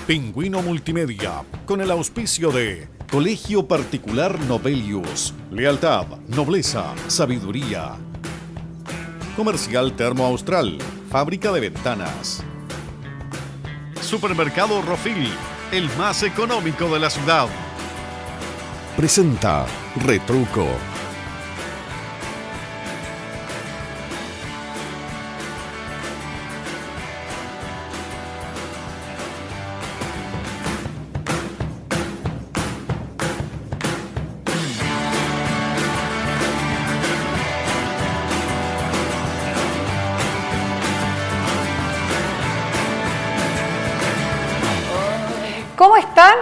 Pingüino Multimedia, con el auspicio de Colegio Particular Novelius, lealtad, nobleza, sabiduría. Comercial Termo Austral, fábrica de ventanas. Supermercado Rofil, el más económico de la ciudad. Presenta Retruco. ¿Cómo están?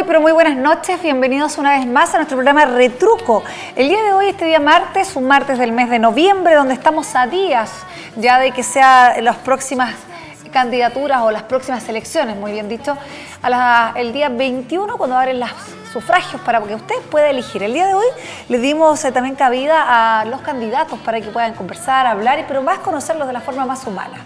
Pero muy buenas noches. Bienvenidos una vez más a nuestro programa Retruco. El día de hoy, este día martes, un martes del mes de noviembre, donde estamos a días ya de que sean las próximas candidaturas o las próximas elecciones, muy bien dicho, el día 21, cuando abren los sufragios para que usted pueda elegir. El día de hoy le dimos también cabida a los candidatos para que puedan conversar, hablar, pero más conocerlos de la forma más humana.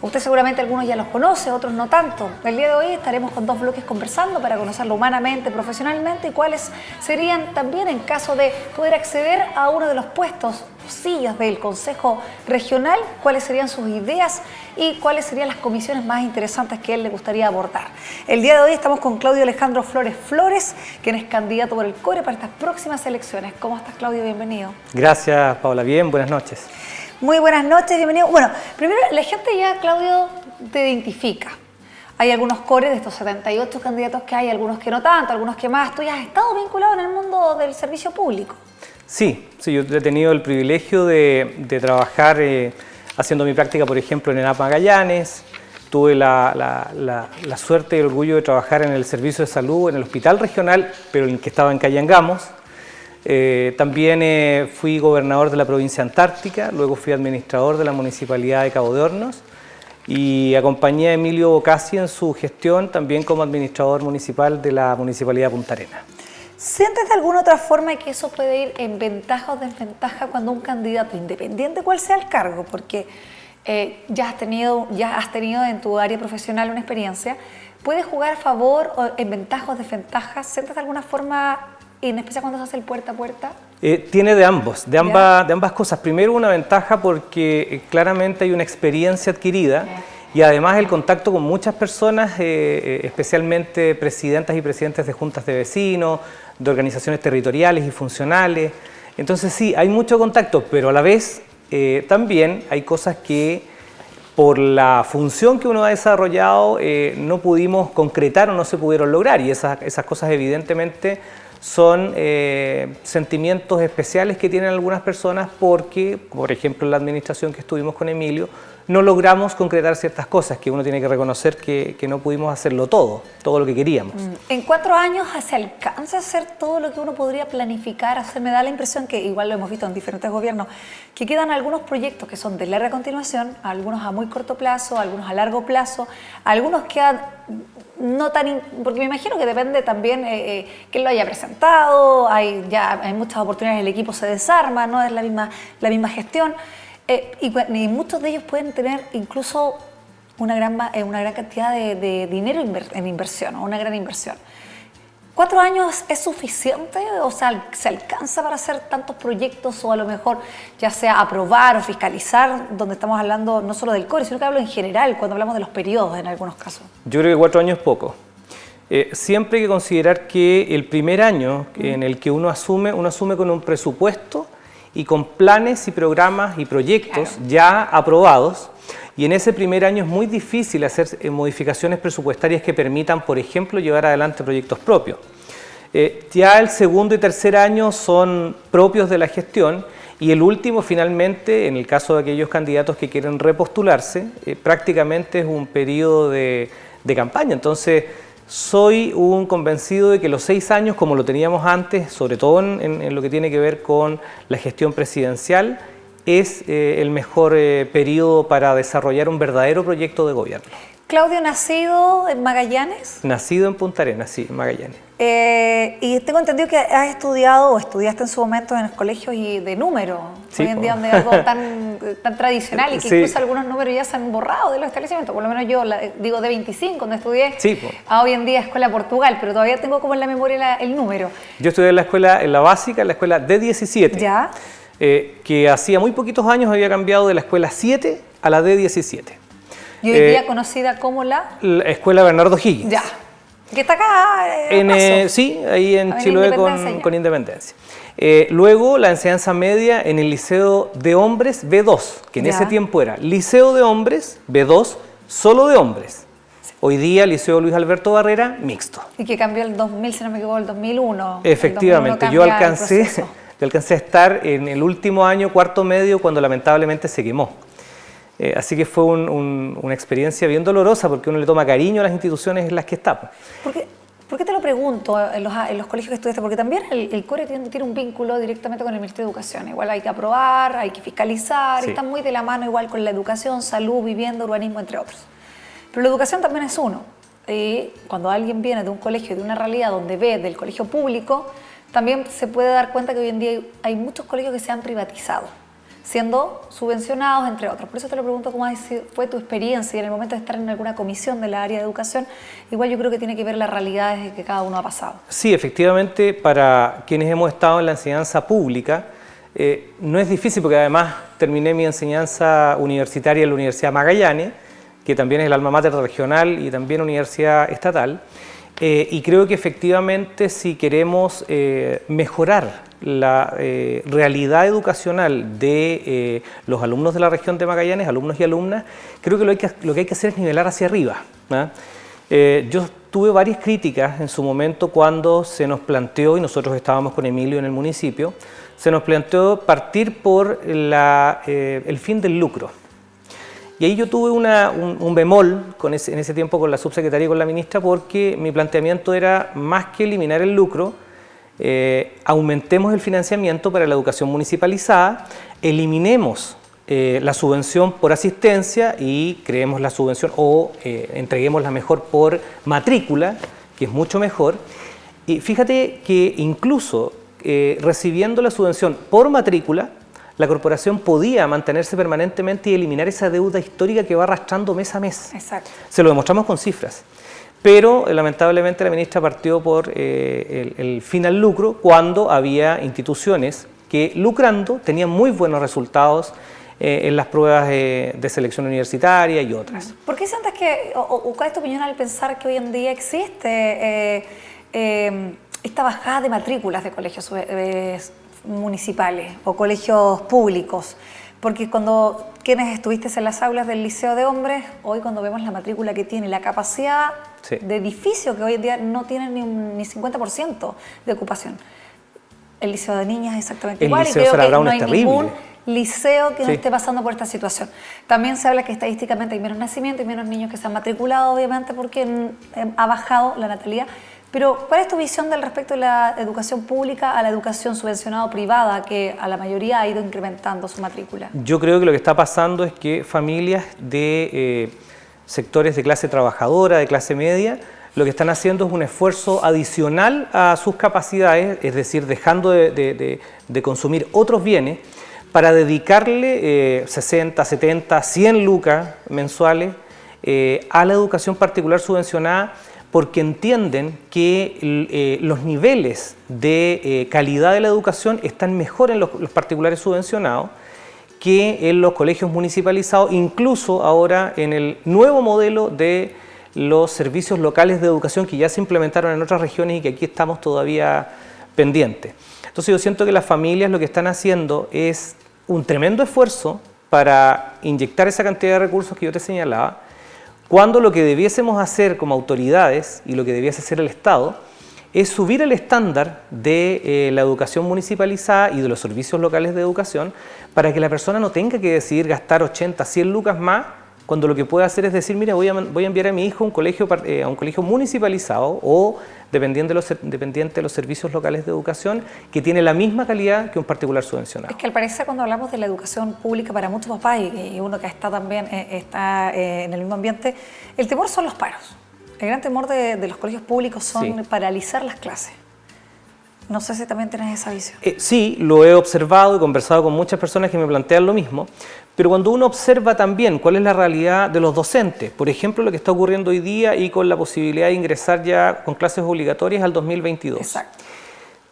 Usted seguramente algunos ya los conoce, otros no tanto. El día de hoy estaremos con dos bloques conversando para conocerlo humanamente, profesionalmente y cuáles serían también, en caso de poder acceder a uno de los puestos o sillas del Consejo Regional, cuáles serían sus ideas y cuáles serían las comisiones más interesantes que él le gustaría abordar. El día de hoy estamos con Claudio Alejandro Flores, quien es candidato por el CORE para estas próximas elecciones. ¿Cómo estás, Claudio? Bienvenido. Gracias, Paula. Bien, buenas noches. Muy buenas noches, bienvenido. Bueno, primero la gente ya, Claudio, te identifica. Hay algunos cores de estos 78 candidatos que hay, algunos que no tanto, algunos que más. Tú ya has estado vinculado en el mundo del servicio público. Sí, yo he tenido el privilegio de trabajar haciendo mi práctica, por ejemplo, en ENAP Magallanes. Tuve la suerte y el orgullo de trabajar en el servicio de salud, en el hospital regional, pero en el que estaba en Cayengamos. También fui gobernador de la provincia Antártica, luego fui administrador de la municipalidad de Cabo de Hornos y acompañé a Emilio Bocasi en su gestión también como administrador municipal de la municipalidad de Punta Arenas. ¿Sientes de alguna otra forma que eso puede ir en ventaja o desventaja cuando un candidato, independiente cuál sea el cargo, porque ya has tenido en tu área profesional una experiencia, puede jugar a favor o en ventaja o desventaja? ¿Sientes de alguna forma, en especial cuando se hace el puerta a puerta? Tiene de ambas cosas. Primero, una ventaja porque claramente hay una experiencia adquirida y además el contacto con muchas personas, especialmente presidentas y presidentes de juntas de vecinos, de organizaciones territoriales y funcionales. Entonces sí, hay mucho contacto, pero a la vez también hay cosas que por la función que uno ha desarrollado no pudimos concretar o no se pudieron lograr, y esas cosas evidentemente son sentimientos especiales que tienen algunas personas porque, por ejemplo, en la administración que estuvimos con Emilio, no logramos concretar ciertas cosas que uno tiene que reconocer que no pudimos hacerlo todo lo que queríamos. ¿En 4 años se alcanza a hacer todo lo que uno podría planificar hacer? Me da la impresión que, igual lo hemos visto en diferentes gobiernos, que quedan algunos proyectos que son de larga continuación, algunos a muy corto plazo, algunos a largo plazo, algunos quedan no tan, porque me imagino que depende también quién lo haya presentado, hay muchas oportunidades, el equipo se desarma, no es la misma gestión, y muchos de ellos pueden tener incluso una gran cantidad de dinero en inversión, o una gran inversión. 4 años es suficiente, o sea, se alcanza para hacer tantos proyectos, o a lo mejor ya sea aprobar o fiscalizar, donde estamos hablando no solo del CORE, sino que hablo en general, cuando hablamos de los periodos en algunos casos. Yo creo que 4 años es poco. Siempre hay que considerar que el primer año en el que uno asume con un presupuesto y con planes y programas y proyectos ya aprobados, y en ese primer año es muy difícil hacer modificaciones presupuestarias que permitan, por ejemplo, llevar adelante proyectos propios. Ya el segundo y tercer año son propios de la gestión, y el último, finalmente, en el caso de aquellos candidatos que quieren repostularse, prácticamente es un periodo de campaña. Entonces, soy un convencido de que los 6 años, como lo teníamos antes, sobre todo en lo que tiene que ver con la gestión presidencial, es el mejor periodo para desarrollar un verdadero proyecto de gobierno. Claudio, nacido en Magallanes. Nacido en Punta Arenas, sí, en Magallanes. Y tengo entendido que has estudiado o estudiaste en su momento en los colegios de número. Sí, hoy en día donde es algo tan tradicional y que sí. incluso algunos números ya se han borrado de los establecimientos. Por lo menos yo, digo de 25, donde estudié, Sí, a hoy en día Escuela Portugal, pero todavía tengo como en la memoria el número. Yo estudié en la básica, en la escuela D17. ¿Ya? Que hacía muy poquitos años había cambiado de la escuela 7 a la D17. Y hoy día conocida como la Escuela Bernardo Higgins. Ya. Que está acá. Sí, ahí en Avenida Chiloé Independencia, con Independencia. Luego la enseñanza media en el Liceo de Hombres B2, que en Ya. ese tiempo era Liceo de Hombres B2, solo de hombres. Hoy día Liceo Luis Alberto Barrera, mixto. Y que cambió el 2000, si no me equivoco, el 2001. Efectivamente, El 2001 yo cambia el alcancé a estar en el último año, cuarto medio, cuando lamentablemente se quemó. Así que fue una experiencia bien dolorosa porque uno le toma cariño a las instituciones en las que está. ¿Por qué te lo pregunto en los colegios que estudiaste? Porque también el CORE tiene un vínculo directamente con el Ministerio de Educación. Igual hay que aprobar, hay que fiscalizar, Sí. Está muy de la mano igual con la educación, salud, vivienda, urbanismo, entre otros. Pero la educación también es uno. Y cuando alguien viene de un colegio, de una realidad donde ve del colegio público, también se puede dar cuenta que hoy en día hay muchos colegios que se han privatizado, siendo subvencionados, entre otros. Por eso te lo pregunto cómo fue tu experiencia y en el momento de estar en alguna comisión de la área de educación, igual yo creo que tiene que ver las realidades de que cada uno ha pasado. Sí, efectivamente, para quienes hemos estado en la enseñanza pública, no es difícil porque además terminé mi enseñanza universitaria en la Universidad Magallanes, que también es el alma mater regional y también universidad estatal, y creo que efectivamente si queremos mejorar la realidad educacional de los alumnos de la región de Magallanes, alumnos y alumnas, creo que lo que hay que hacer es nivelar hacia arriba, ¿no? Yo tuve varias críticas en su momento cuando se nos planteó, y nosotros estábamos con Emilio en el municipio, se nos planteó partir por el fin del lucro. Y ahí yo tuve un bemol en ese tiempo con la subsecretaria y con la ministra, porque mi planteamiento era más que eliminar el lucro, aumentemos el financiamiento para la educación municipalizada, eliminemos la subvención por asistencia y creemos la subvención o entreguémosla mejor por matrícula, que es mucho mejor. Y fíjate que incluso recibiendo la subvención por matrícula, la corporación podía mantenerse permanentemente y eliminar esa deuda histórica que va arrastrando mes a mes. Exacto. Se lo demostramos con cifras. Pero lamentablemente la ministra partió por el fin al lucro cuando había instituciones que lucrando tenían muy buenos resultados en las pruebas de selección universitaria y otras. ¿Por qué sientes que, o cuál es tu opinión al pensar que hoy en día existe esta bajada de matrículas de colegios municipales o colegios públicos? Porque cuando quienes estuviste en las aulas del Liceo de Hombres, hoy cuando vemos la matrícula que tiene, la capacidad Sí. de edificio que hoy en día no tiene ni 50% de ocupación. El Liceo de Niñas es exactamente El igual Liceo y creo Sara que Brown no es hay terrible. ningún liceo que no Sí. esté pasando por esta situación. También se habla que estadísticamente hay menos nacimientos y menos niños que se han matriculado, obviamente, porque ha bajado la natalidad. Pero, ¿cuál es tu visión del respecto de la educación pública a la educación subvencionada o privada, que a la mayoría ha ido incrementando su matrícula? Yo creo que lo que está pasando es que familias de sectores de clase trabajadora, de clase media, lo que están haciendo es un esfuerzo adicional a sus capacidades, es decir, dejando de consumir otros bienes para dedicarle 60, 70, 100 lucas mensuales a la educación particular subvencionada, porque entienden que los niveles de calidad de la educación están mejor en los particulares subvencionados que en los colegios municipalizados, incluso ahora en el nuevo modelo de los servicios locales de educación que ya se implementaron en otras regiones y que aquí estamos todavía pendientes. Entonces yo siento que las familias lo que están haciendo es un tremendo esfuerzo para inyectar esa cantidad de recursos que yo te señalaba, cuando lo que debiésemos hacer como autoridades y lo que debiese hacer el Estado es subir el estándar de la educación municipalizada y de los servicios locales de educación para que la persona no tenga que decidir gastar 80, 100 lucas más cuando lo que puede hacer es decir, mira, voy a enviar a mi hijo a un colegio municipalizado o dependiente de los servicios locales de educación que tiene la misma calidad que un particular subvencionado. Es que al parecer cuando hablamos de la educación pública para muchos papás y uno que está también en el mismo ambiente, el temor son los paros. El gran temor de los colegios públicos son paralizar las clases. No sé si también tienes esa visión. Sí, lo he observado y conversado con muchas personas que me plantean lo mismo, pero cuando uno observa también cuál es la realidad de los docentes, por ejemplo, lo que está ocurriendo hoy día y con la posibilidad de ingresar ya con clases obligatorias al 2022. Exacto.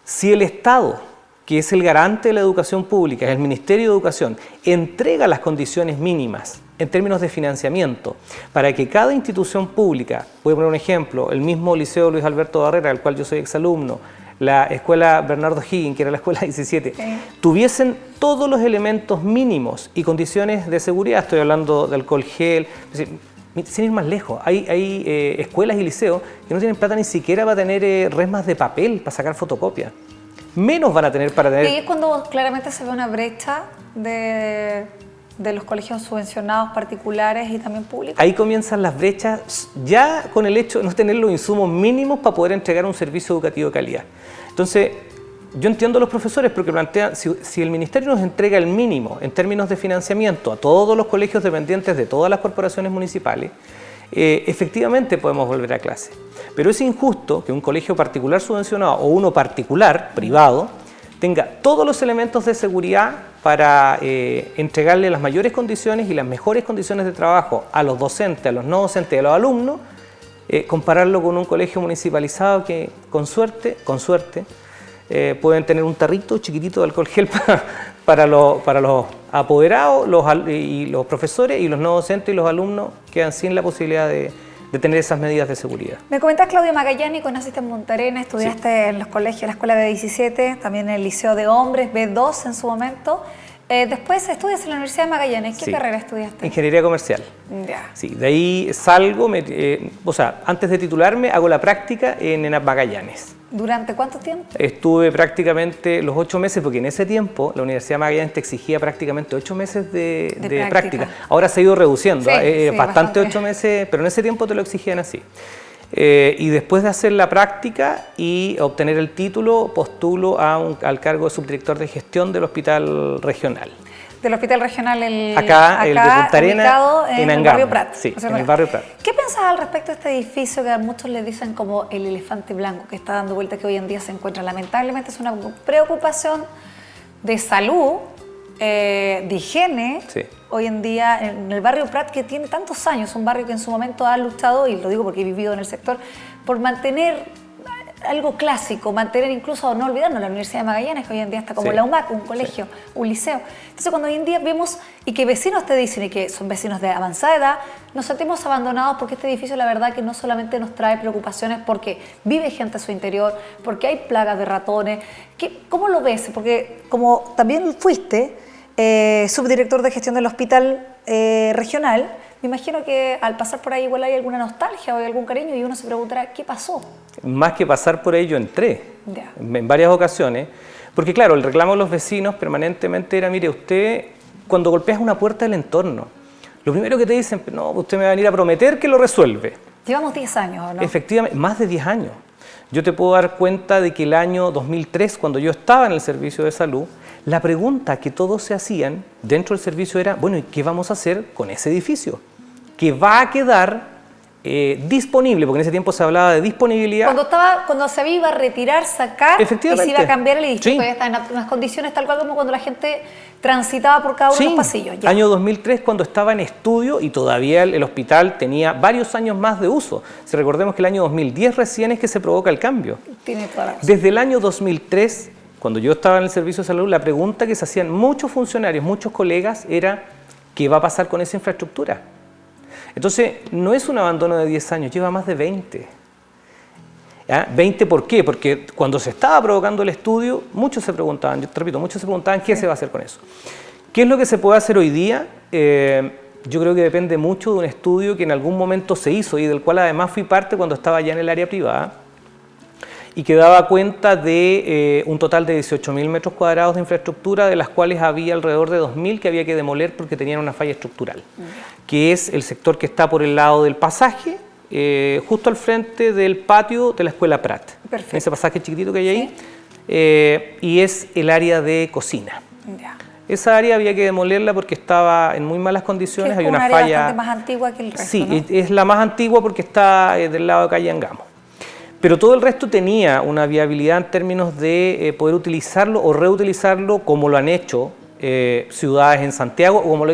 Si el Estado, que es el garante de la educación pública, es el Ministerio de Educación, entrega las condiciones mínimas en términos de financiamiento para que cada institución pública, voy a poner un ejemplo, el mismo Liceo Luis Alberto Barrera, del cual yo soy exalumno, la escuela Bernardo Higgins, que era la escuela 17, tuviesen todos los elementos mínimos y condiciones de seguridad, estoy hablando de alcohol gel, es decir, sin ir más lejos, hay escuelas y liceos que no tienen plata ni siquiera para tener resmas de papel para sacar fotocopias, menos van a tener para tener... Y es cuando claramente se ve una brecha de los colegios subvencionados particulares y también públicos. Ahí comienzan las brechas ya con el hecho de no tener los insumos mínimos para poder entregar un servicio educativo de calidad. Entonces, yo entiendo a los profesores porque plantean, si el Ministerio nos entrega el mínimo en términos de financiamiento a todos los colegios dependientes de todas las corporaciones municipales, efectivamente podemos volver a clase. Pero es injusto que un colegio particular subvencionado o uno particular, privado, tenga todos los elementos de seguridad para entregarle las mayores condiciones y las mejores condiciones de trabajo a los docentes, a los no docentes y a los alumnos, compararlo con un colegio municipalizado que con suerte, pueden tener un tarrito chiquitito de alcohol gel para los apoderados y los profesores, y los no docentes y los alumnos quedan sin la posibilidad de tener esas medidas de seguridad. Me comentas, Claudia Magallanes, naciste en Punta Arenas, estudiaste en los colegios, la escuela de 17, también en el Liceo de Hombres, B2 en su momento. Después estudias en la Universidad de Magallanes. ¿Qué carrera estudiaste? Ingeniería comercial. Ya. Sí, de ahí salgo, antes de titularme hago la práctica en ENAP Magallanes. ¿Durante cuánto tiempo? Estuve prácticamente los 8 meses, porque en ese tiempo la Universidad de Magallanes te exigía prácticamente 8 meses de práctica. Ahora se ha ido reduciendo, bastante 8 meses, pero en ese tiempo te lo exigían así. Y después de hacer la práctica y obtener el título, postulo al cargo de subdirector de gestión del hospital regional. Del hospital regional, acá el de Punta Arenas, en el barrio Prat. Sí, en el barrio Prat. ¿Qué pensás al respecto de este edificio que a muchos le dicen como el elefante blanco que está dando vuelta, que hoy en día se encuentra? Lamentablemente es una preocupación de salud, de higiene, hoy en día en el barrio Prat, que tiene tantos años, un barrio que en su momento ha luchado, y lo digo porque he vivido en el sector, por mantener algo clásico, mantener incluso, no olvidarnos, la Universidad de Magallanes, que hoy en día está como la UMAC, un colegio, un liceo. Entonces, cuando hoy en día vemos y que vecinos te dicen, y que son vecinos de avanzada edad, nos sentimos abandonados porque este edificio, la verdad, que no solamente nos trae preocupaciones porque vive gente a su interior, porque hay plagas de ratones. ¿Cómo lo ves? Porque como también fuiste subdirector de gestión del hospital regional, me imagino que al pasar por ahí igual hay alguna nostalgia o hay algún cariño y uno se preguntará, ¿qué pasó? Más que pasar por ahí, yo entré en varias ocasiones, porque claro, el reclamo de los vecinos permanentemente era, mire, usted cuando golpeas una puerta del entorno, lo primero que te dicen, no, usted me va a venir a prometer que lo resuelve. Llevamos 10 años, ¿no? Efectivamente, más de 10 años. Yo te puedo dar cuenta de que el año 2003, cuando yo estaba en el servicio de salud, la pregunta que todos se hacían dentro del servicio era, bueno, ¿y qué vamos a hacer con ese edificio? Que va a quedar disponible, porque en ese tiempo se hablaba de disponibilidad. Cuando se iba a retirar, sacar, y se iba a cambiar el edificio, sí. Está en unas condiciones tal cual como cuando la gente transitaba por cada uno de los pasillos. Ya. Año 2003, cuando estaba en estudio y todavía el hospital tenía varios años más de uso. Si recordemos que el año 2010 recién es que se provoca el cambio. Tiene toda la razón. Desde el año 2003, cuando yo estaba en el servicio de salud, la pregunta que se hacían muchos funcionarios, muchos colegas, era ¿qué va a pasar con esa infraestructura? Entonces, no es un abandono de 10 años, lleva más de 20. ¿Ya? ¿20 por qué? Porque cuando se estaba provocando el estudio, muchos se preguntaban, yo te repito, muchos se preguntaban qué se va a hacer con eso. ¿Qué es lo que se puede hacer hoy día? Yo creo que depende mucho de un estudio que en algún momento se hizo y del cual además fui parte cuando estaba ya en el área privada, y que daba cuenta de un total de 18.000 metros cuadrados de infraestructura, de las cuales había alrededor de 2.000 que había que demoler porque tenían una falla estructural, que es el sector que está por el lado del pasaje, justo al frente del patio de la Escuela Prat. Perfecto. Ese pasaje chiquitito que hay ahí, ¿Sí? y es el área de cocina. Ya. Esa área había que demolerla porque estaba en muy malas condiciones, Es había una área falla... bastante más antigua que el resto, Sí, ¿no? es la más antigua porque está del lado de calle Angamo. Pero todo el resto tenía una viabilidad en términos de poder utilizarlo o reutilizarlo como lo han hecho ciudades en Santiago o como lo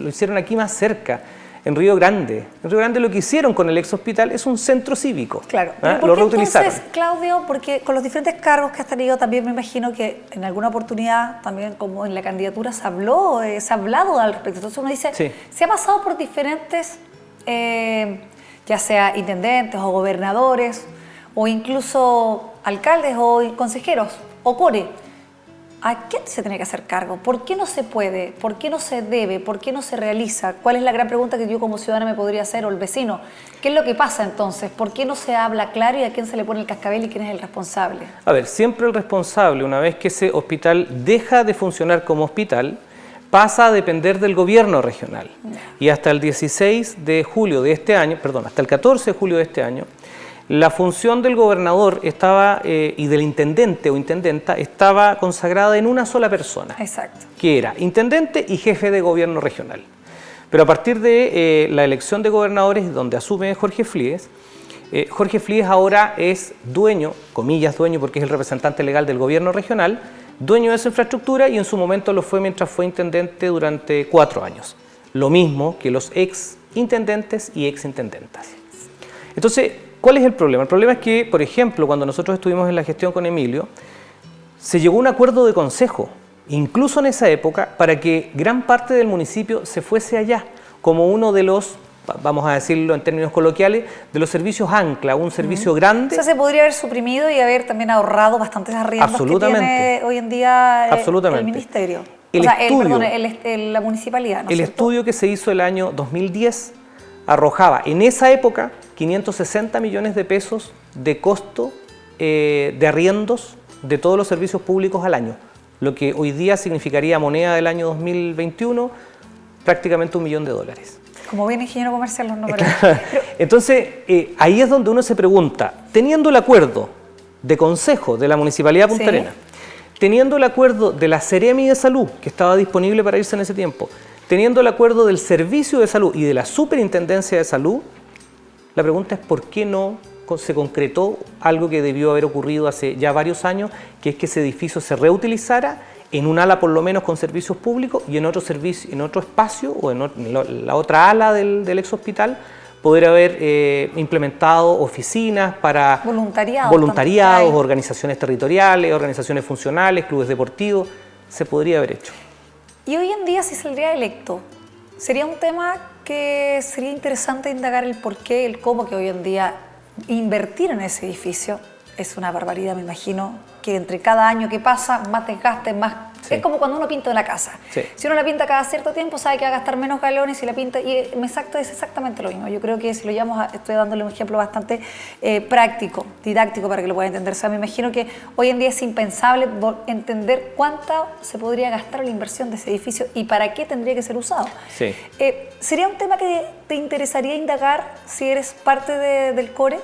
hicieron aquí más cerca, en Río Grande. En Río Grande lo que hicieron con el ex hospital es un centro cívico. Claro. ¿Ah? ¿Por Lo qué reutilizaron. entonces, Claudio, porque con los diferentes cargos que has tenido también me imagino que en alguna oportunidad, también como en la candidatura se ha hablado al respecto. Entonces uno dice, Sí. se ha pasado por diferentes, ya sea intendentes o gobernadores, o incluso alcaldes o consejeros, o core. ¿A quién se tiene que hacer cargo? ¿Por qué no se puede? ¿Por qué no se debe? ¿Por qué no se realiza? ¿Cuál es la gran pregunta que yo como ciudadana me podría hacer o el vecino? ¿Qué es lo que pasa entonces? ¿Por qué no se habla claro y a quién se le pone el cascabel y quién es el responsable? A ver, siempre el responsable, una vez que ese hospital deja de funcionar como hospital, pasa a depender del gobierno regional. Y hasta el 16 de julio de este año, perdón, hasta el 14 de julio de este año, la función del gobernador estaba, y del intendente o intendenta estaba consagrada en una sola persona. Exacto. Que era intendente y jefe de gobierno regional. Pero a partir de la elección de gobernadores, donde asume Jorge Flies ahora es dueño, comillas dueño porque es el representante legal del gobierno regional, dueño de esa infraestructura y en su momento lo fue mientras fue intendente durante 4 años. Lo mismo que los ex intendentes y ex intendentas. Entonces, ¿cuál es el problema? El problema es que, por ejemplo, cuando nosotros estuvimos en la gestión con Emilio, se llegó a un acuerdo de consejo, incluso en esa época, para que gran parte del municipio se fuese allá, como uno de los, vamos a decirlo en términos coloquiales, de los servicios ancla, un servicio grande. O sea, se podría haber suprimido y haber también ahorrado bastantes arriendos que tiene hoy en día el ministerio. La municipalidad, ¿no es cierto? Estudio que se hizo el año 2010 arrojaba en esa época 560 millones de pesos de costo de arriendos de todos los servicios públicos al año, lo que hoy día significaría moneda del año 2021 prácticamente $1 millón. Como bien ingeniero comercial los números. Entonces, ahí es donde uno se pregunta, teniendo el acuerdo de consejo de la Municipalidad de Punta Arenas, teniendo el acuerdo de la Seremi de Salud, que estaba disponible para irse en ese tiempo, teniendo el acuerdo del Servicio de Salud y de la Superintendencia de Salud, la pregunta es por qué no se concretó algo que debió haber ocurrido hace ya varios años, que es que ese edificio se reutilizara en un ala por lo menos con servicios públicos y en otro servicio, en otro espacio o en la otra ala del ex hospital poder haber implementado oficinas para voluntariados, organizaciones territoriales, organizaciones funcionales, clubes deportivos, se podría haber hecho. Y hoy en día, si saldría electo, sería un tema que sería interesante indagar el por qué, el cómo, que hoy en día invertir en ese edificio es una barbaridad, me imagino, que entre cada año que pasa, más desgaste, más... Sí. Es como cuando uno pinta una casa. Sí. Si uno la pinta cada cierto tiempo, sabe que va a gastar menos galones y la pinta... Y es exactamente lo mismo. Yo creo que si lo llamamos, estoy dándole un ejemplo bastante práctico, didáctico para que lo pueda entender. O sea, me imagino que hoy en día es impensable entender cuánta se podría gastar la inversión de ese edificio y para qué tendría que ser usado. Sí. ¿Sería un tema que te interesaría indagar si eres parte del core?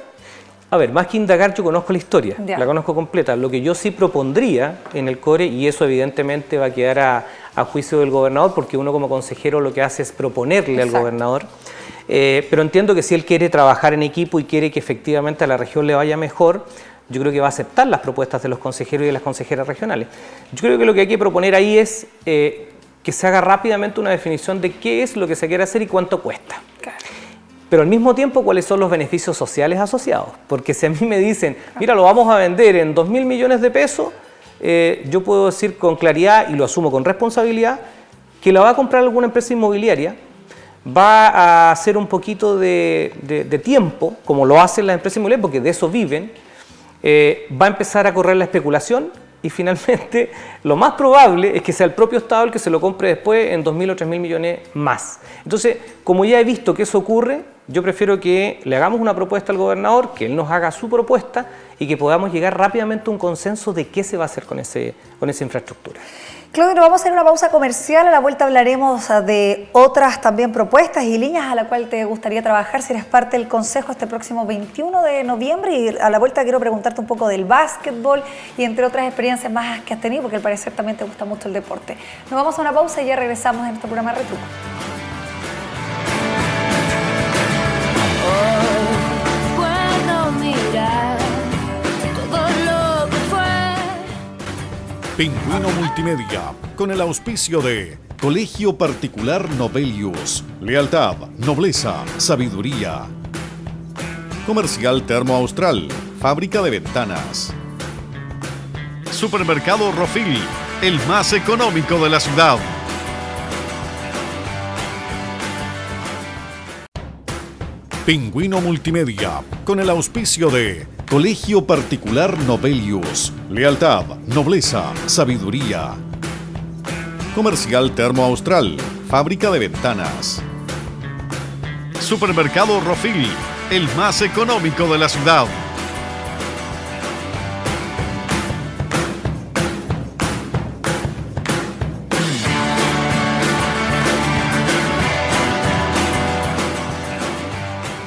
A ver, más que indagar, yo conozco la historia, la conozco completa. Lo que yo sí propondría en el core, y eso evidentemente va a quedar a juicio del gobernador, porque uno como consejero lo que hace es proponerle al gobernador, pero entiendo que si él quiere trabajar en equipo y quiere que efectivamente a la región le vaya mejor, yo creo que va a aceptar las propuestas de los consejeros y de las consejeras regionales. Yo creo que lo que hay que proponer ahí es que se haga rápidamente una definición de qué es lo que se quiere hacer y cuánto cuesta. Claro. Pero al mismo tiempo, ¿cuáles son los beneficios sociales asociados? Porque si a mí me dicen, mira, lo vamos a vender en 2.000 millones de pesos, yo puedo decir con claridad, y lo asumo con responsabilidad, que la va a comprar alguna empresa inmobiliaria, va a hacer un poquito de tiempo, como lo hacen las empresas inmobiliarias, porque de eso viven, va a empezar a correr la especulación, y finalmente lo más probable es que sea el propio Estado el que se lo compre después en 2.000 o 3.000 millones más. Entonces, como ya he visto que eso ocurre, yo prefiero que le hagamos una propuesta al gobernador, que él nos haga su propuesta y que podamos llegar rápidamente a un consenso de qué se va a hacer con esa infraestructura. Claudio, nos vamos a hacer una pausa comercial. A la vuelta hablaremos de otras también propuestas y líneas a la cual te gustaría trabajar si eres parte del Consejo este próximo 21 de noviembre. Y a la vuelta quiero preguntarte un poco del básquetbol y entre otras experiencias más que has tenido, porque al parecer también te gusta mucho el deporte. Nos vamos a una pausa y ya regresamos en este programa Retruco. Puedo mirar todo lo que fue. Pingüino Multimedia, con el auspicio de Colegio Particular Novelius, lealtad, nobleza, sabiduría. Comercial Termo Austral, fábrica de ventanas. Supermercado Rofil, el más económico de la ciudad. Pingüino Multimedia, con el auspicio de Colegio Particular Novelius, lealtad, nobleza, sabiduría. Comercial Termo Austral, fábrica de ventanas. Supermercado Rofil, el más económico de la ciudad.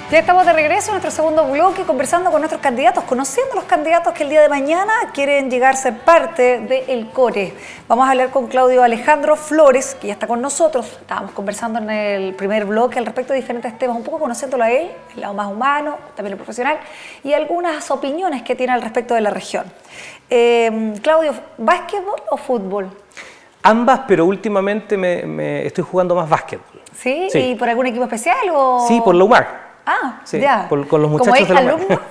Ya estamos de regreso en nuestro segundo bloque conversando con nuestros candidatos, conociendo a los candidatos que el día de mañana quieren llegar a ser parte del CORE. Vamos a hablar con Claudio Alejandro Flores, que ya está con nosotros. Estábamos conversando en el primer bloque al respecto de diferentes temas, un poco conociéndolo a él, el lado más humano, también el profesional, y algunas opiniones que tiene al respecto de la región. Claudio, ¿básquetbol o fútbol? Ambas, pero últimamente me estoy jugando más básquetbol. ¿Sí? Sí. ¿Y por algún equipo especial? O... Sí, por la UMAC. Ah, Sí, ya. con los muchachos ¿Como exalumno?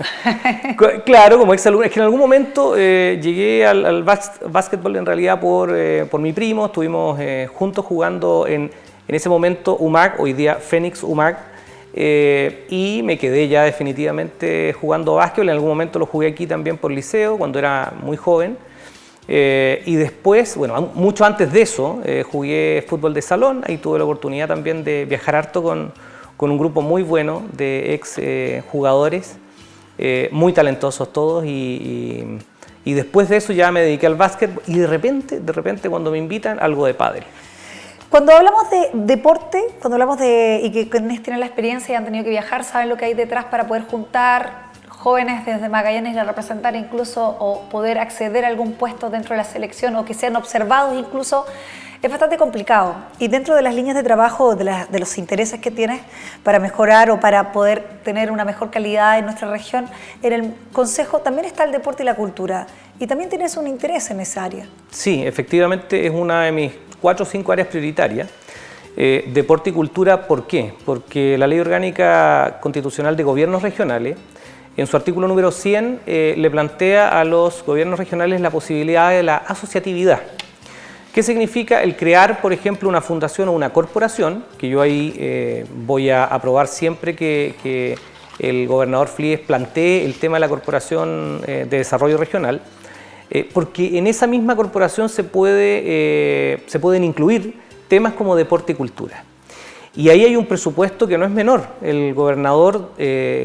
Claro, como exalumno. Es que en algún momento llegué al básquetbol en realidad por mi primo. Estuvimos juntos jugando en ese momento UMAC, hoy día Fénix UMAC, y me quedé ya definitivamente jugando básquetbol. En algún momento lo jugué aquí también por liceo, cuando era muy joven. Y después, bueno, mucho antes de eso, jugué fútbol de salón. Ahí tuve la oportunidad también de viajar harto con un grupo muy bueno de ex jugadores, muy talentosos todos, y después de eso ya me dediqué al básquet y de repente cuando me invitan, algo de pádel. Cuando hablamos de deporte, cuando hablamos y que quienes tienen la experiencia y han tenido que viajar, saben lo que hay detrás para poder juntar jóvenes desde Magallanes y representar incluso o poder acceder a algún puesto dentro de la selección o que sean observados incluso. Es bastante complicado y dentro de las líneas de trabajo, de los intereses que tienes para mejorar o para poder tener una mejor calidad en nuestra región, en el Consejo también está el deporte y la cultura y también tienes un interés en esa área. Sí, efectivamente es una de mis 4 o 5 áreas prioritarias. Deporte y cultura, ¿por qué? Porque la Ley Orgánica Constitucional de Gobiernos Regionales, en su artículo número 100, le plantea a los gobiernos regionales la posibilidad de la asociatividad. ¿Qué significa el crear, por ejemplo, una fundación o una corporación? Que yo ahí voy a aprobar siempre que el gobernador Flies plantee el tema de la Corporación de Desarrollo Regional, porque en esa misma corporación se pueden incluir temas como deporte y cultura. Y ahí hay un presupuesto que no es menor. El gobernador,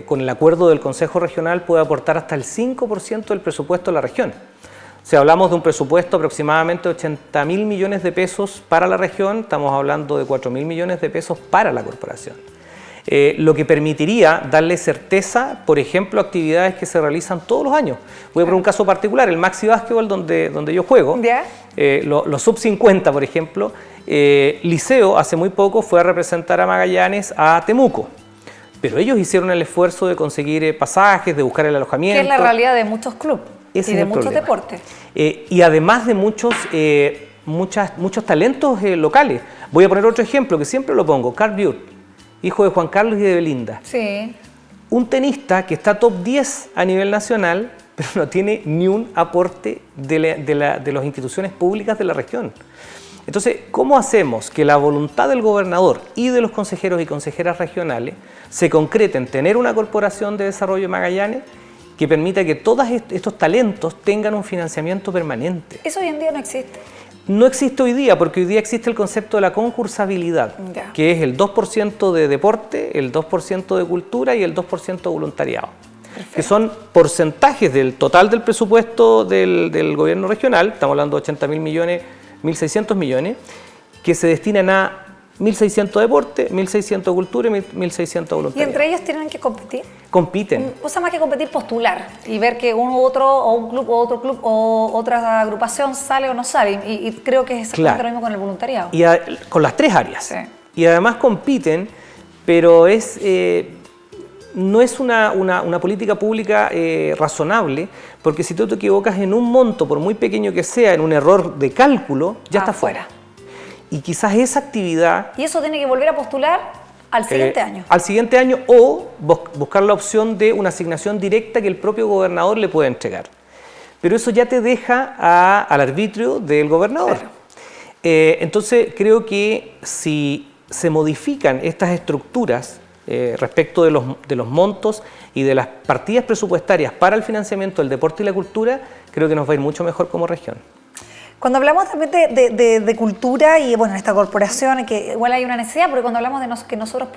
con el acuerdo del Consejo Regional, puede aportar hasta el 5% del presupuesto de la región. Si hablamos de un presupuesto aproximadamente de 80.000 millones de pesos para la región, estamos hablando de 4.000 millones de pesos para la corporación. Lo que permitiría darle certeza, por ejemplo, a actividades que se realizan todos los años. Voy a poner un caso particular, el Maxi Básquetbol donde yo juego, los sub-50, por ejemplo, Liceo hace muy poco fue a representar a Magallanes a Temuco. Pero ellos hicieron el esfuerzo de conseguir pasajes, de buscar el alojamiento. Que es la realidad de muchos clubes. Y de muchos deportes. Y además de muchos talentos locales. Voy a poner otro ejemplo que siempre lo pongo, Carl Buert, hijo de Juan Carlos y de Belinda. Sí. Un tenista que está top 10 a nivel nacional, pero no tiene ni un aporte de las instituciones públicas de la región. Entonces, ¿cómo hacemos que la voluntad del gobernador y de los consejeros y consejeras regionales se concrete en tener una corporación de desarrollo de Magallanes que permita que todos estos talentos tengan un financiamiento permanente. Eso hoy en día no existe. No existe hoy día, porque hoy día existe el concepto de la concursabilidad, Ya. que es el 2% de deporte, el 2% de cultura y el 2% de voluntariado. Perfecto. Que son porcentajes del total del presupuesto del gobierno regional, estamos hablando de 80.000 millones, 1.600 millones, que se destinan a 1.600 deporte, 1.600 cultura y 1.600 ¿Y voluntariado. entre ellos tienen que competir? Compiten. Cosa más que competir, postular y ver que uno u otro, o un club, o otro club, o otra agrupación sale o no sale. Y creo que es exactamente Claro. lo mismo con el voluntariado. Y con las tres áreas. Sí. Y además compiten, pero no es una política pública razonable, porque si tú te equivocas en un monto, por muy pequeño que sea, en un error de cálculo, ya está fuera. Y quizás esa actividad... Y eso tiene que volver a postular al siguiente año. Al siguiente año, o buscar la opción de una asignación directa que el propio gobernador le pueda entregar. Pero eso ya te deja al arbitrio del gobernador. Claro. Entonces, creo que si se modifican estas estructuras respecto de los montos y de las partidas presupuestarias para el financiamiento del deporte y la cultura, creo que nos va a ir mucho mejor como región. Cuando hablamos también de cultura y bueno, en esta corporación, que igual hay una necesidad, porque cuando hablamos de que nosotros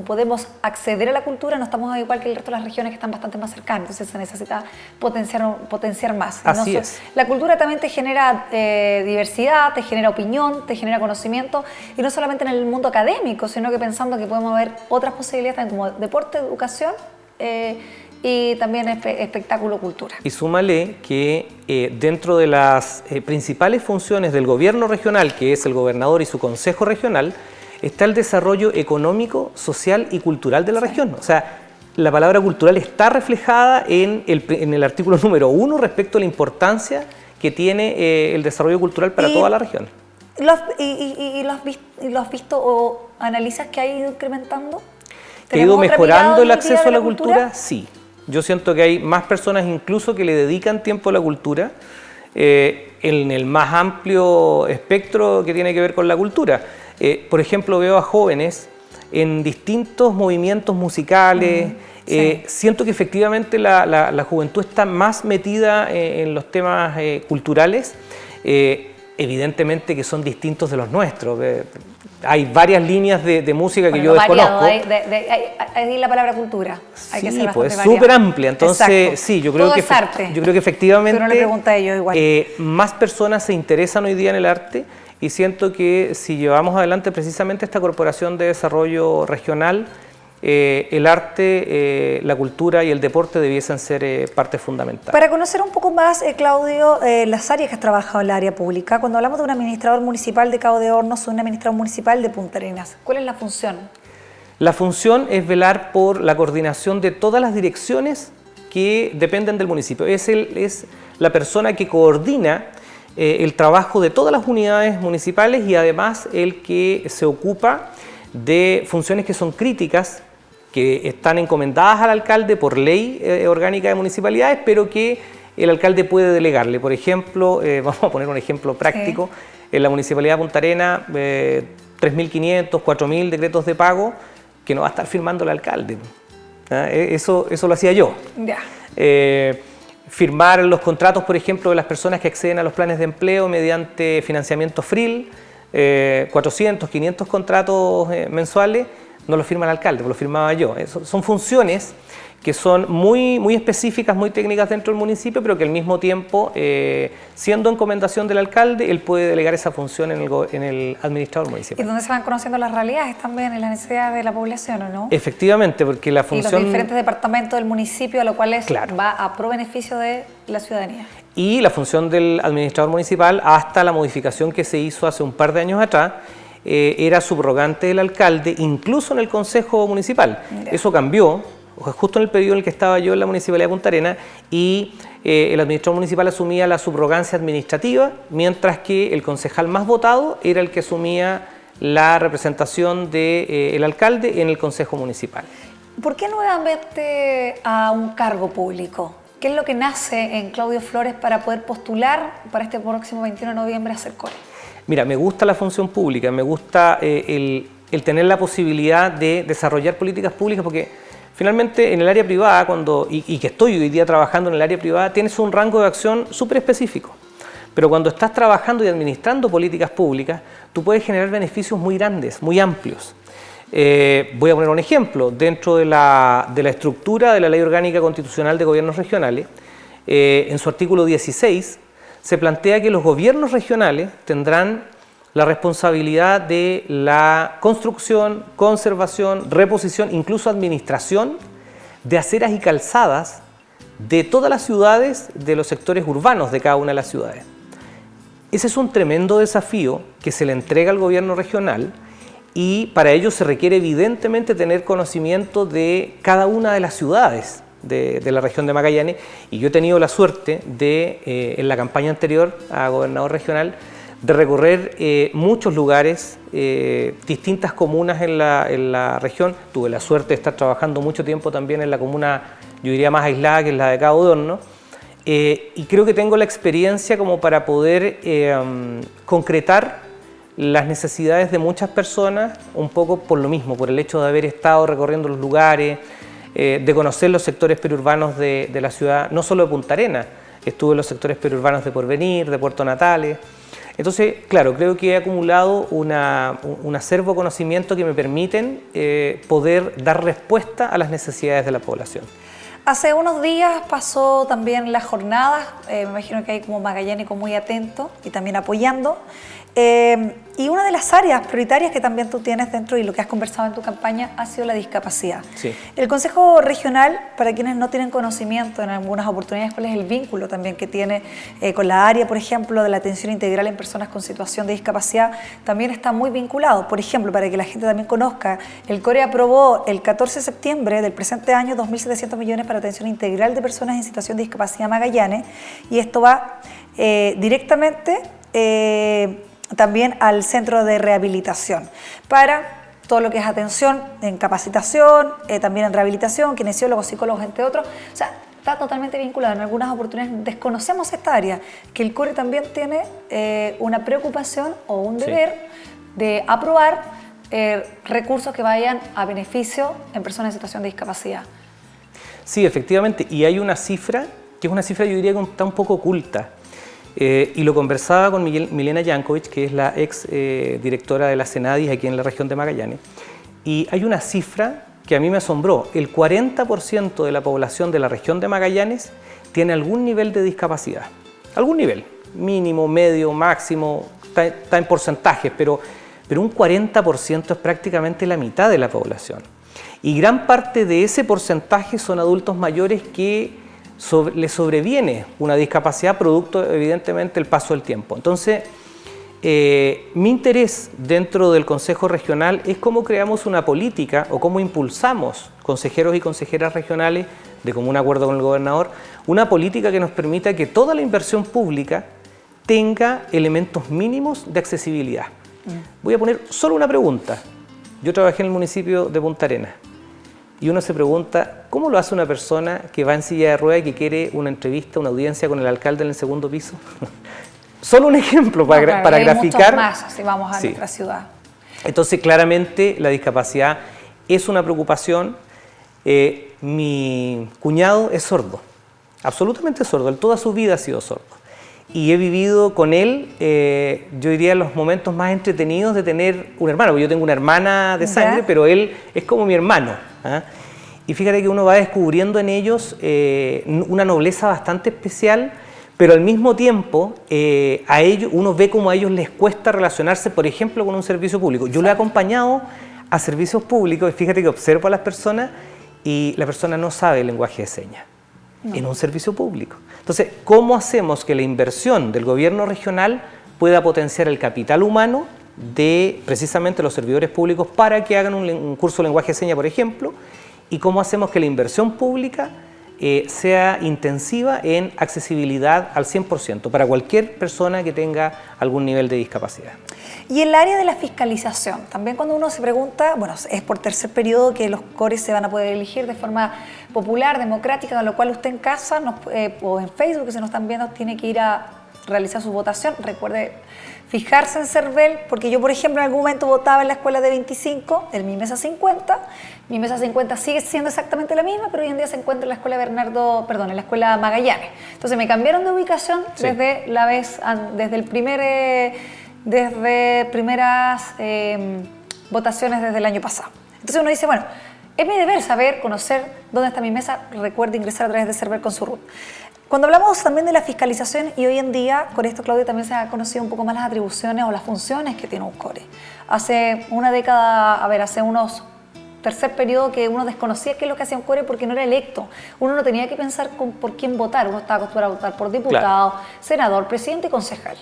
podemos acceder a la cultura, no estamos igual que el resto de las regiones que están bastante más cercanas, entonces se necesita potenciar más. Así es. La cultura también te genera diversidad, te genera opinión, te genera conocimiento, y no solamente en el mundo académico, sino que pensando que podemos ver otras posibilidades también como deporte, educación, y también espectáculo, cultura. Y súmale que dentro de las principales funciones del gobierno regional, que es el gobernador y su consejo regional, está el desarrollo económico, social y cultural de la región. O sea, la palabra cultural está reflejada en el artículo número 1 respecto a la importancia que tiene el desarrollo cultural para toda la región. ¿Lo has visto o analizas que ha ido incrementando? ¿Que ha ido mejorando el acceso a la cultura? cultura? Sí. Yo siento que hay más personas incluso que le dedican tiempo a la cultura en el más amplio espectro que tiene que ver con la cultura. Por ejemplo, veo a jóvenes en distintos movimientos musicales. Sí. Siento que efectivamente la juventud está más metida en los temas culturales, evidentemente que son distintos de los nuestros. Hay varias líneas de música que yo desconozco. Hay la palabra cultura. Hay que ser pues variado. súper amplia. Entonces, exacto. Sí, yo creo que efectivamente pero no le pregunta a ellos igual. Más personas se interesan hoy día en el arte, y siento que si llevamos adelante precisamente esta Corporación de Desarrollo Regional, el arte, la cultura y el deporte debiesen ser parte fundamental. Para conocer un poco más, Claudio, las áreas que has trabajado en el área pública, cuando hablamos de un administrador municipal de Cabo de Hornos o un administrador municipal de Punta Arenas, ¿cuál es la función? La función es velar por la coordinación de todas las direcciones que dependen del municipio. Es la persona que coordina el trabajo de todas las unidades municipales, y además el que se ocupa de funciones que son críticas, que están encomendadas al alcalde por ley orgánica de municipalidades, pero que el alcalde puede delegarle. Por ejemplo, vamos a poner un ejemplo práctico, sí. En la Municipalidad de Punta Arenas, 3.500, 4.000 decretos de pago que no va a estar firmando el alcalde. Eso lo hacía yo. Ya. Firmar los contratos, por ejemplo, de las personas que acceden a los planes de empleo mediante financiamiento FRIL, 400, 500 contratos mensuales, no lo firma el alcalde, lo firmaba yo. Son funciones que son muy específicas, muy técnicas dentro del municipio, pero que al mismo tiempo, siendo encomendación del alcalde, él puede delegar esa función en el administrador municipal. ¿Y dónde se van conociendo las realidades también, en las necesidades de la población, o no? Efectivamente, porque la función... Y los diferentes departamentos del municipio, a lo cual claro. va a pro beneficio de la ciudadanía. Y la función del administrador municipal, hasta la modificación que se hizo hace un par de años atrás, era subrogante del alcalde, incluso en el Consejo Municipal. Ya. Eso cambió justo en el periodo en el que estaba yo en la Municipalidad de Punta Arenas, y el administrador municipal asumía la subrogancia administrativa, mientras que el concejal más votado era el que asumía la representación del alcalde en el Consejo Municipal. ¿Por qué nuevamente a un cargo público? ¿Qué es lo que nace en Claudio Flores para poder postular para este próximo 21 de noviembre a ser core? Mira, me gusta la función pública, me gusta el tener la posibilidad de desarrollar políticas públicas, porque Finalmente, en el área privada, y que estoy hoy día trabajando en el área privada, tienes un rango de acción súper específico. Pero cuando estás trabajando y administrando políticas públicas, tú puedes generar beneficios muy grandes, muy amplios. Voy a poner un ejemplo. Dentro de la estructura de la Ley Orgánica Constitucional de Gobiernos Regionales, en su artículo 16, se plantea que los gobiernos regionales tendrán la responsabilidad de la construcción, conservación, reposición, incluso administración de aceras y calzadas de todas las ciudades, de los sectores urbanos de cada una de las ciudades. Ese es un tremendo desafío que se le entrega al gobierno regional y para ello se requiere evidentemente tener conocimiento de cada una de las ciudades de la región de Magallanes, y yo he tenido la suerte de, en la campaña anterior a gobernador regional, de recorrer muchos lugares, distintas comunas en la región. Tuve la suerte de estar trabajando mucho tiempo también en la comuna, yo diría más aislada, que es la de Cabo de Horno, y creo que tengo la experiencia como para poder concretar las necesidades de muchas personas, un poco por lo mismo, por el hecho de haber estado recorriendo los lugares, de conocer los sectores periurbanos de la ciudad, no solo de Punta Arenas, estuve en los sectores periurbanos de Porvenir, de Puerto Natales. Entonces, claro, creo que he acumulado un acervo de conocimiento que me permiten poder dar respuesta a las necesidades de la población. Hace unos días pasó también las jornadas, me imagino que hay como magallánico muy atento y también apoyando. Y una de las áreas prioritarias que también tú tienes dentro y lo que has conversado en tu campaña ha sido la discapacidad. Sí. El Consejo Regional, para quienes no tienen conocimiento en algunas oportunidades, ¿cuál es el vínculo también que tiene con la área, por ejemplo, de la atención integral en personas con situación de discapacidad? También está muy vinculado. Por ejemplo, para que la gente también conozca, el CORE aprobó el 14 de septiembre del presente año 2.700 millones para atención integral de personas en situación de discapacidad Magallanes, y esto va directamente también al centro de rehabilitación para todo lo que es atención en capacitación, también en rehabilitación, kinesiólogos, psicólogos, entre otros. O sea, está totalmente vinculado. En algunas oportunidades desconocemos esta área, que el CORE también tiene una preocupación o un deber de aprobar recursos que vayan a beneficio en personas en situación de discapacidad. Sí, efectivamente, y hay una cifra, que es una cifra yo diría que está un poco oculta. Y lo conversaba con Milena Jankovic, que es la ex directora de la Senadis aquí en la región de Magallanes, y hay una cifra que a mí me asombró. El 40% de la población de la región de Magallanes tiene algún nivel de discapacidad, algún nivel, mínimo, medio, máximo, está en porcentajes, pero un 40% es prácticamente la mitad de la población. Y gran parte de ese porcentaje son adultos mayores que le sobreviene una discapacidad producto, evidentemente, del paso del tiempo. Entonces, mi interés dentro del Consejo Regional es cómo creamos una política o cómo impulsamos, consejeros y consejeras regionales, de común acuerdo con el gobernador, una política que nos permita que toda la inversión pública tenga elementos mínimos de accesibilidad. Voy a poner solo una pregunta. Yo trabajé en el municipio de Punta Arenas. Y uno se pregunta, ¿cómo lo hace una persona que va en silla de ruedas y que quiere una entrevista, una audiencia con el alcalde en el segundo piso? Solo un ejemplo para graficar. Muchos más si vamos a nuestra ciudad. Entonces, claramente, la discapacidad es una preocupación. Mi cuñado es sordo, absolutamente sordo. Él toda su vida ha sido sordo. Y he vivido con él, yo diría, los momentos más entretenidos de tener un hermano. Yo tengo una hermana de sangre, pero él es como mi hermano. ¿Ah? Y fíjate que uno va descubriendo en ellos una nobleza bastante especial, pero al mismo tiempo a ellos, uno ve cómo a ellos les cuesta relacionarse, por ejemplo, con un servicio público. Yo lo he acompañado a servicios públicos y fíjate que observo a las personas y la persona no sabe el lenguaje de señas en un servicio público. Entonces, ¿cómo hacemos que la inversión del gobierno regional pueda potenciar el capital humano de precisamente los servidores públicos para que hagan un curso de lenguaje de señas, por ejemplo? ¿Y cómo hacemos que la inversión pública sea intensiva en accesibilidad al 100% para cualquier persona que tenga algún nivel de discapacidad? Y el área de la fiscalización, también cuando uno se pregunta, bueno, es por tercer periodo que los CORES se van a poder elegir de forma popular, democrática, con lo cual usted en casa o en Facebook, que se nos están viendo, tiene que ir a realizar su votación, recuerde fijarse en CERVEL, porque yo, por ejemplo, en algún momento votaba en la escuela de 25, en mi mesa 50. Mi mesa 50 sigue siendo exactamente la misma, pero hoy en día se encuentra en la escuela en la escuela Magallanes. Entonces me cambiaron de ubicación desde primeras votaciones desde el año pasado. Entonces uno dice, bueno, es mi deber saber, conocer dónde está mi mesa, recuerde ingresar a través de CERVEL con su RUT. Cuando hablamos también de la fiscalización, y hoy en día, con esto, Claudia, también se ha conocido un poco más las atribuciones o las funciones que tiene un CORE. Hace una década, hace unos tercer periodo que uno desconocía qué es lo que hacía un CORE porque no era electo. Uno no tenía que pensar por quién votar, uno estaba acostumbrado a votar por diputado, senador, presidente y concejal.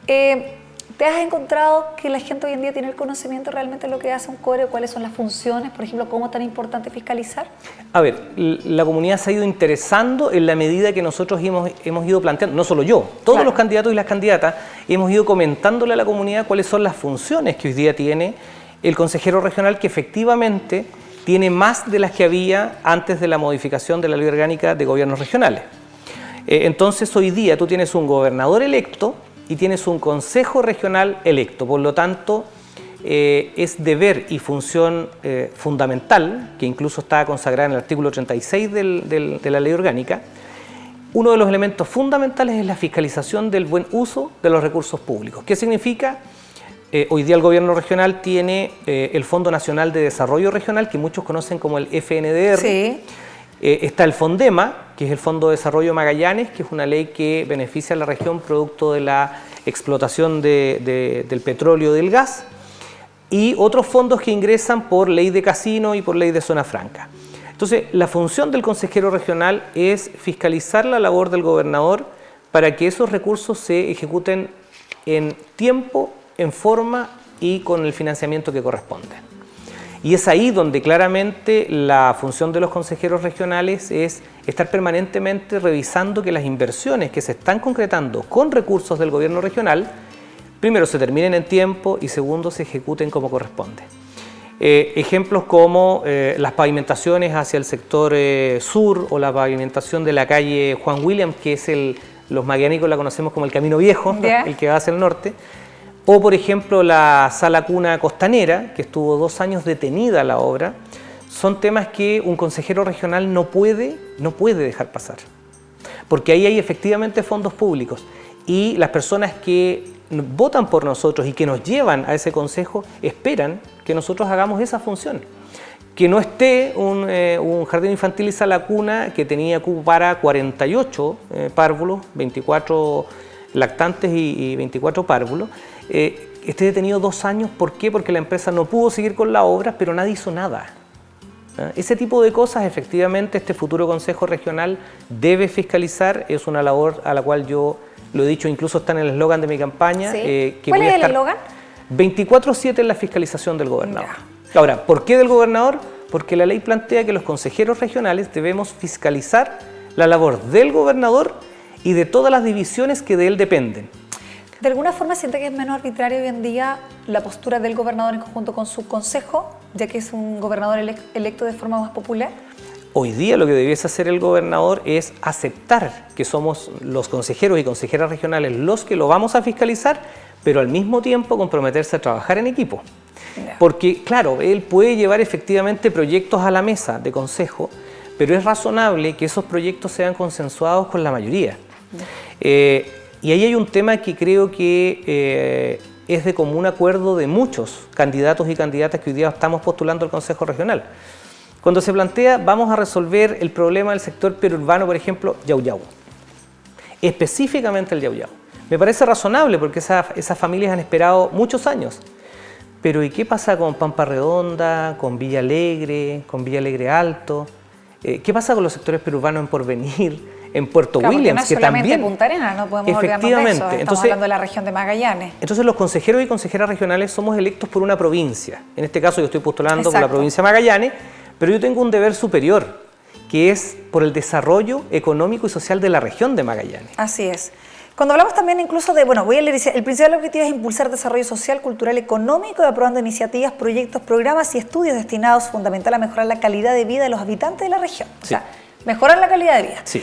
¿Te has encontrado que la gente hoy en día tiene el conocimiento realmente de lo que hace un CORE, cuáles son las funciones, por ejemplo, cómo es tan importante fiscalizar? A ver, la comunidad se ha ido interesando en la medida que nosotros hemos ido planteando, no solo yo, todos los candidatos y las candidatas hemos ido comentándole a la comunidad cuáles son las funciones que hoy día tiene el consejero regional, que efectivamente tiene más de las que había antes de la modificación de la ley orgánica de gobiernos regionales. Entonces hoy día tú tienes un gobernador electo y tienes un consejo regional electo, por lo tanto es deber y función fundamental, que incluso está consagrada en el artículo 36 de la ley orgánica. Uno de los elementos fundamentales es la fiscalización del buen uso de los recursos públicos. ¿Qué significa? Hoy día el gobierno regional tiene el Fondo Nacional de Desarrollo Regional, que muchos conocen como el FNDR. Sí. Está el FONDEMA, que es el Fondo de Desarrollo Magallanes, que es una ley que beneficia a la región producto de la explotación del petróleo y del gas, y otros fondos que ingresan por ley de casino y por ley de zona franca. Entonces, la función del consejero regional es fiscalizar la labor del gobernador para que esos recursos se ejecuten en tiempo, en forma y con el financiamiento que corresponde. Y es ahí donde claramente la función de los consejeros regionales es estar permanentemente revisando que las inversiones que se están concretando con recursos del gobierno regional, primero se terminen en tiempo y segundo se ejecuten como corresponde. Ejemplos como las pavimentaciones hacia el sector sur o la pavimentación de la calle Juan Williams, que es los magallánicos la conocemos como el Camino Viejo, el que va hacia el norte. O, por ejemplo, la sala cuna costanera, que estuvo 2 años detenida la obra, son temas que un consejero regional no puede dejar pasar. Porque ahí hay efectivamente fondos públicos y las personas que votan por nosotros y que nos llevan a ese consejo esperan que nosotros hagamos esa función. Que no esté un jardín infantil y sala cuna que tenía cupo para 48 párvulos, 24 lactantes y 24 párvulos, esté detenido 2 años. ¿Por qué? Porque la empresa no pudo seguir con la obra, pero nadie hizo nada. Ese tipo de cosas, efectivamente, este futuro Consejo Regional debe fiscalizar. Es una labor a la cual yo lo he dicho, incluso está en el eslogan de mi campaña. Sí. ¿Cuál es el eslogan? 24/7 en la fiscalización del gobernador. Ya. Ahora, ¿por qué del gobernador? Porque la ley plantea que los consejeros regionales debemos fiscalizar la labor del gobernador y de todas las divisiones que de él dependen. ¿De alguna forma siente que es menos arbitrario hoy en día la postura del gobernador en conjunto con su consejo, ya que es un gobernador electo de forma más popular? Hoy día lo que debiese hacer el gobernador es aceptar que somos los consejeros y consejeras regionales los que lo vamos a fiscalizar, pero al mismo tiempo comprometerse a trabajar en equipo. Porque, claro, él puede llevar efectivamente proyectos a la mesa de consejo, pero es razonable que esos proyectos sean consensuados con la mayoría. Y ahí hay un tema que creo que es de común acuerdo de muchos candidatos y candidatas que hoy día estamos postulando al Consejo Regional. Cuando se plantea, vamos a resolver el problema del sector periurbano, por ejemplo, Yauyau, específicamente el Yauyau. Me parece razonable porque esas familias han esperado muchos años. Pero ¿y qué pasa con Pampa Redonda, con Villa Alegre, con Villa Alegre Alto? ¿Qué pasa con los sectores periurbanos en Porvenir, en Puerto Williams? No que también Punta Arenas, no podemos olvidarnos de eso. Estamos hablando de la región de Magallanes. Entonces los consejeros y consejeras regionales somos electos por una provincia. En este caso yo estoy postulando por la provincia de Magallanes, pero yo tengo un deber superior, que es por el desarrollo económico y social de la región de Magallanes. Así es. Cuando hablamos también incluso de, voy a leer, el principal objetivo es impulsar desarrollo social, cultural, económico, aprobando iniciativas, proyectos, programas y estudios destinados fundamental a mejorar la calidad de vida de los habitantes de la región. O sea, mejorar la calidad de vida. Sí.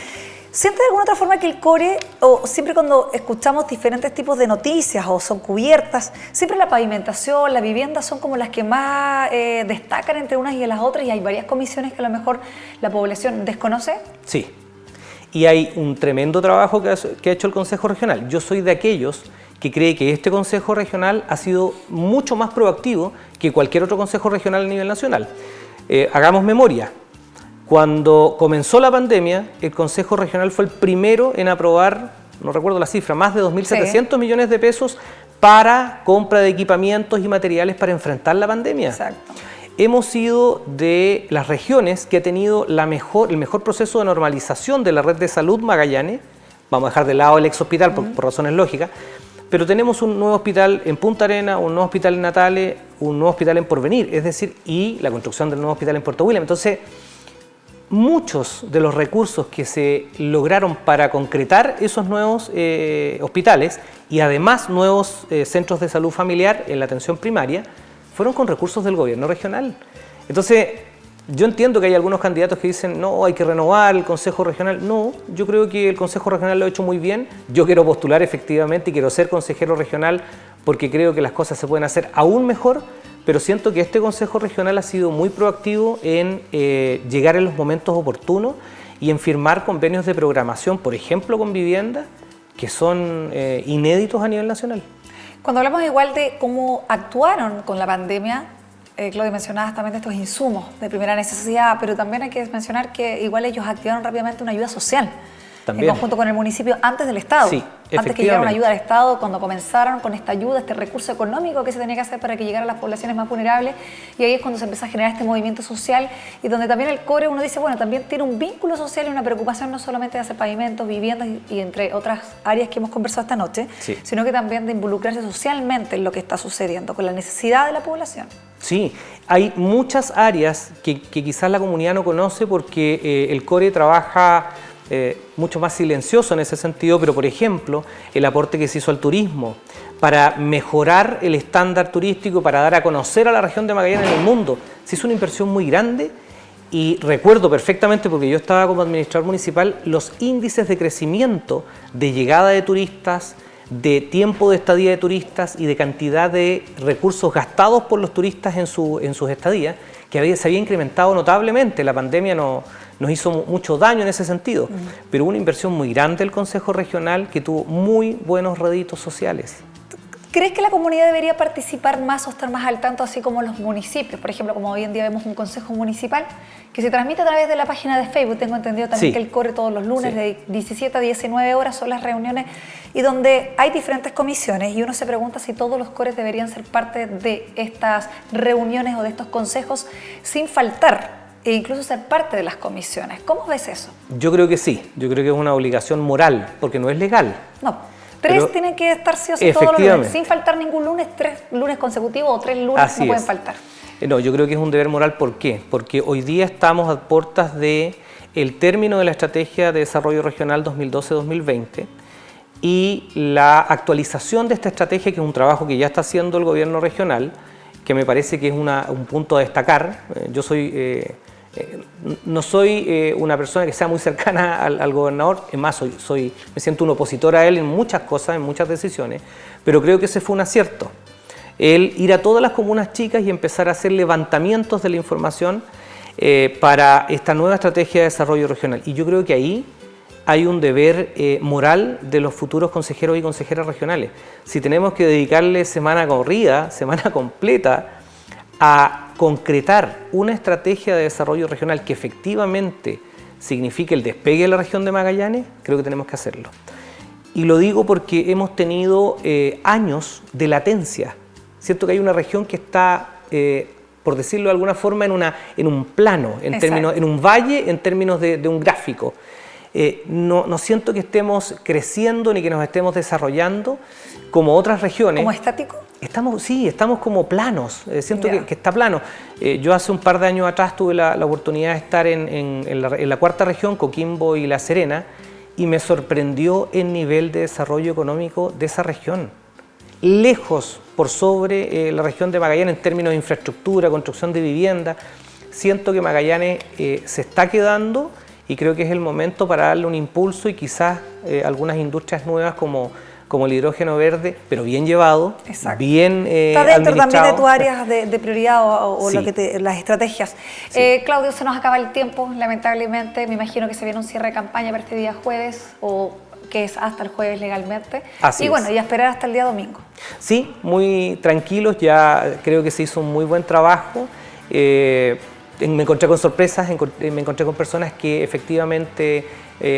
¿Siente de alguna otra forma que el core, o siempre cuando escuchamos diferentes tipos de noticias o son cubiertas, siempre la pavimentación, la vivienda son como las que más destacan entre unas y las otras, y hay varias comisiones que a lo mejor la población desconoce? Sí, y hay un tremendo trabajo que ha hecho el Consejo Regional. Yo soy de aquellos que cree que este Consejo Regional ha sido mucho más proactivo que cualquier otro Consejo Regional a nivel nacional. Hagamos memoria. Cuando comenzó la pandemia, el Consejo Regional fue el primero en aprobar, no recuerdo la cifra, más de 2.700 millones de pesos para compra de equipamientos y materiales para enfrentar la pandemia. Exacto. Hemos sido de las regiones que ha tenido el mejor proceso de normalización de la red de salud Magallanes. Vamos a dejar de lado el ex hospital por razones lógicas, pero tenemos un nuevo hospital en Punta Arenas, un nuevo hospital en Natales, un nuevo hospital en Porvenir, es decir, y la construcción del nuevo hospital en Puerto William. Entonces, muchos de los recursos que se lograron para concretar esos nuevos hospitales y además nuevos centros de salud familiar en la atención primaria fueron con recursos del gobierno regional. Entonces, yo entiendo que hay algunos candidatos que dicen no, hay que renovar el Consejo Regional. No, yo creo que el Consejo Regional lo ha hecho muy bien. Yo quiero postular efectivamente y quiero ser consejero regional porque creo que las cosas se pueden hacer aún mejor, pero siento que este Consejo Regional ha sido muy proactivo en llegar en los momentos oportunos y en firmar convenios de programación, por ejemplo, con vivienda, que son inéditos a nivel nacional. Cuando hablamos igual de cómo actuaron con la pandemia, Claudia, mencionabas también de estos insumos de primera necesidad, pero también hay que mencionar que igual ellos activaron rápidamente una ayuda social. También. En conjunto con el municipio antes del Estado. Sí, antes que llegara una ayuda al Estado, cuando comenzaron con esta ayuda, este recurso económico que se tenía que hacer para que llegara a las poblaciones más vulnerables, y ahí es cuando se empieza a generar este movimiento social y donde también el core, uno dice, bueno, también tiene un vínculo social y una preocupación no solamente de hacer pavimentos, viviendas y entre otras áreas que hemos conversado esta noche, sí, sino que también de involucrarse socialmente en lo que está sucediendo, con la necesidad de la población. Sí, hay muchas áreas que quizás la comunidad no conoce porque el core trabaja mucho más silencioso en ese sentido, pero por ejemplo, el aporte que se hizo al turismo para mejorar el estándar turístico, para dar a conocer a la región de Magallanes en el mundo, se hizo una inversión muy grande y recuerdo perfectamente, porque yo estaba como administrador municipal, los índices de crecimiento de llegada de turistas, de tiempo de estadía de turistas y de cantidad de recursos gastados por los turistas en sus estadías, que se había incrementado notablemente. La pandemia nos hizo mucho daño en ese sentido, pero hubo una inversión muy grande del Consejo Regional que tuvo muy buenos réditos sociales. ¿Crees que la comunidad debería participar más o estar más al tanto, así como los municipios? Por ejemplo, como hoy en día vemos un consejo municipal que se transmite a través de la página de Facebook. Tengo entendido también que él corre todos los lunes, de 17 a 19 horas son las reuniones, y donde hay diferentes comisiones, y uno se pregunta si todos los cores deberían ser parte de estas reuniones o de estos consejos sin faltar, e incluso ser parte de las comisiones. ¿Cómo ves eso? Yo creo que sí, yo creo que es una obligación moral, porque no es legal. No. Tres tienen que estar sí o sí todos los lunes, sin faltar ningún lunes, 3 lunes consecutivos o 3 lunes no pueden faltar. No, yo creo que es un deber moral. ¿Por qué? Porque hoy día estamos a puertas del término de la Estrategia de Desarrollo Regional 2012-2020 y la actualización de esta estrategia, que es un trabajo que ya está haciendo el gobierno regional, que me parece que es un punto a destacar. Yo no soy una persona que sea muy cercana al gobernador, es más, me siento un opositor a él en muchas cosas, en muchas decisiones, pero creo que ese fue un acierto. El ir a todas las comunas chicas y empezar a hacer levantamientos de la información para esta nueva estrategia de desarrollo regional. Y yo creo que ahí hay un deber moral de los futuros consejeros y consejeras regionales. Si tenemos que dedicarle semana corrida, semana completa, a concretar una estrategia de desarrollo regional que efectivamente signifique el despegue de la región de Magallanes, creo que tenemos que hacerlo. Y lo digo porque hemos tenido años de latencia. Siento que hay una región que está, por decirlo de alguna forma, en un plano, en un valle, en términos de un gráfico. No siento que estemos creciendo ni que nos estemos desarrollando como otras regiones. ¿Como estático? Estamos como planos, siento que está plano. Yo hace un par de años atrás tuve la oportunidad de estar en la cuarta región, Coquimbo y La Serena, y me sorprendió el nivel de desarrollo económico de esa región. Lejos por sobre la región de Magallanes en términos de infraestructura, construcción de vivienda. Siento que Magallanes se está quedando y creo que es el momento para darle un impulso y quizás algunas industrias nuevas como el hidrógeno verde, pero bien llevado, Exacto. bien Está dentro administrado. también de tus áreas de prioridad o Sí. las estrategias. Sí. Claudio, se nos acaba el tiempo, lamentablemente. Me imagino que se viene un cierre de campaña para este día jueves, o que es hasta el jueves legalmente. Así y bueno, es. y a esperar hasta el día domingo. Sí, muy tranquilos, ya creo que se hizo un muy buen trabajo. Me encontré con sorpresas, me encontré con personas que efectivamente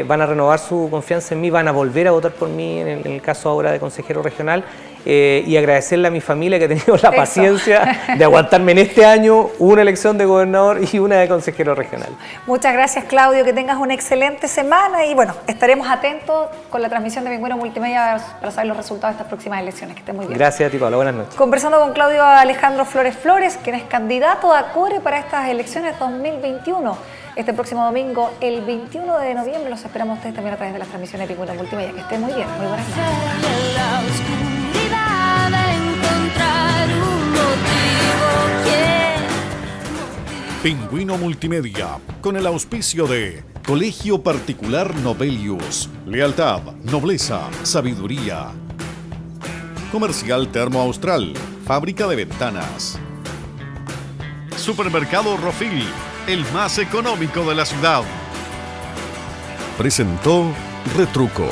van a renovar su confianza en mí, van a volver a votar por mí, en el caso ahora de consejero regional, y agradecerle a mi familia que ha tenido la paciencia de aguantarme en este año una elección de gobernador y una de consejero regional. Muchas gracias, Claudio, que tengas una excelente semana y bueno, estaremos atentos con la transmisión de Pingüino Multimedia para saber los resultados de estas próximas elecciones. Que estén muy bien. Gracias a ti, Pablo. Buenas noches. Conversando con Claudio Alejandro Flores, quien es candidato a CORE para estas elecciones 2021. Este próximo domingo, el 21 de noviembre, los esperamos a ustedes también a través de las transmisiones de Pingüino Multimedia. Que estén muy bien. Muy buenas noches. En la oscuridad encontrar un motivo que Pingüino Multimedia, con el auspicio de Colegio Particular Novelius, lealtad, nobleza, sabiduría. Comercial Termo Austral, fábrica de ventanas. Supermercado Rofil, el más económico de la ciudad. Presentó Retruco.